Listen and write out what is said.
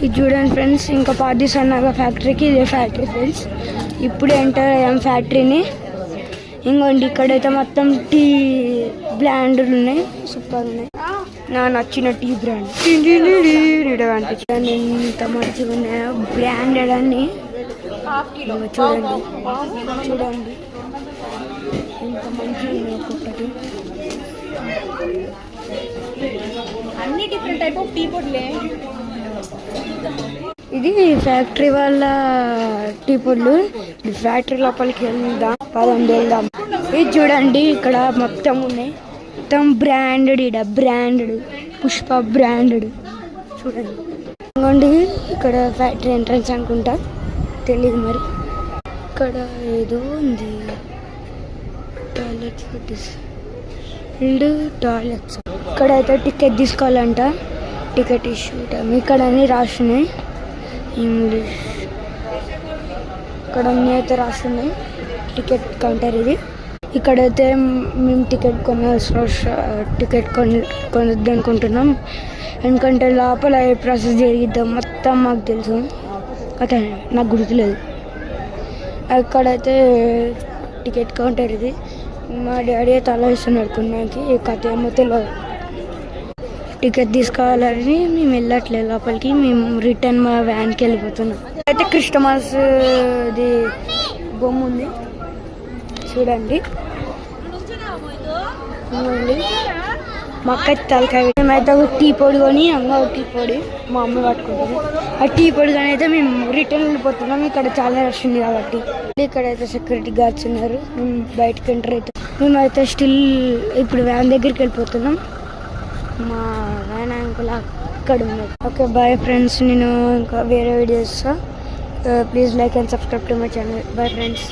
ఇది చూడండి ఫ్రెండ్స్, ఇంకా పాది సన్నగా ఫ్యాక్టరీకి ఇదే ఫ్యాక్టరీ ఫ్రెండ్స్. ఇప్పుడు ఎంటర్ అయ్యాం ఫ్యాక్టరీని. ఇంకోండి ఇక్కడైతే మొత్తం టీ బ్రాండ్లు ఉన్నాయి, సూపర్ ఉన్నాయి. నా నచ్చిన టీ బ్రాండ్ అనిపించండి, ఎంత మంచిగా ఉన్నాయో బ్రాండెడ్ అన్ని. చూడండి చూడండి ఎంత మంచిగా ఉన్నాయి ఒక్కొక్కటి. అన్ని డిఫరెంట్ టైప్ ఆఫ్ టీ పొడులే. ఇది ఫ్యాక్టరీ వాళ్ళ టీ పొడులు. ఫ్యాక్టరీ లోపలికి వెళ్దాం, పదండి వెళ్దాం. ఇది చూడండి ఇక్కడ మొత్తం ఉన్నాయి, మొత్తం బ్రాండెడ్. ఇక్కడ బ్రాండెడ్ పుష్ప బ్రాండెడ్ చూడండి. ఇంకోండి ఇక్కడ ఫ్యాక్టరీ ఎంట్రన్స్ అనుకుంటా, తెలియదు మరి. ఇక్కడ ఏదో ఉంది, టాయిలెట్స్ టాయిలెట్స్. ఇక్కడైతే టికెట్ తీసుకోవాలంట, టికెట్ ఇష్యూ ఇక్కడ అన్నీ రాస్తున్నాయి ఇంగ్లీష్. ఇక్కడ అన్నీ అయితే రాస్తున్నాయి. టికెట్ కౌంటర్ ఇది. ఇక్కడైతే మేము టికెట్ కొనొద్దు అనుకుంటున్నాం, ఎందుకంటే లోపల ఏ ప్రాసెస్ జరిగిద్దాం మొత్తం మాకు తెలుసు, అదే నాకు గుర్తులేదు. అక్కడైతే టికెట్ కౌంటర్ ఇది. మా డాడీ అయితే అలా ఇస్తున్నాడు కొన్నాకి, కథ ఏమో తెలియదు. టికెట్ తీసుకోవాలని మేము వెళ్ళట్లేదు లోపలికి, మేము రిటర్న్ మా వ్యాన్కి వెళ్ళిపోతున్నాం. అయితే క్రిస్టమస్ ఇది బొమ్మ ఉంది చూడండి. మా అక్క తలకాయ. మేమైతే ఒక టీ పొడి కొని ఒక టీ పొడి మా అమ్మ పట్టుకుంటుంది. ఆ టీ పొడి కానీ అయితే మేము రిటర్న్ వెళ్ళిపోతున్నాం, ఇక్కడ చాలా రష్ ఉంది కాబట్టి. ఇక్కడైతే సెక్యూరిటీ గార్డ్స్ ఉన్నారు, మేము బయటకు ఎంటర్ అవుతాం. మేమైతే స్టిల్ ఇప్పుడు వ్యాన్ దగ్గరికి వెళ్ళిపోతున్నాం. మా వ్యాన్ అంకుల్ అక్కడ ఉన్నారు. ఓకే బాయ్ ఫ్రెండ్స్, నేను ఇంకా వేరే videos please like and subscribe to my channel. Bye friends.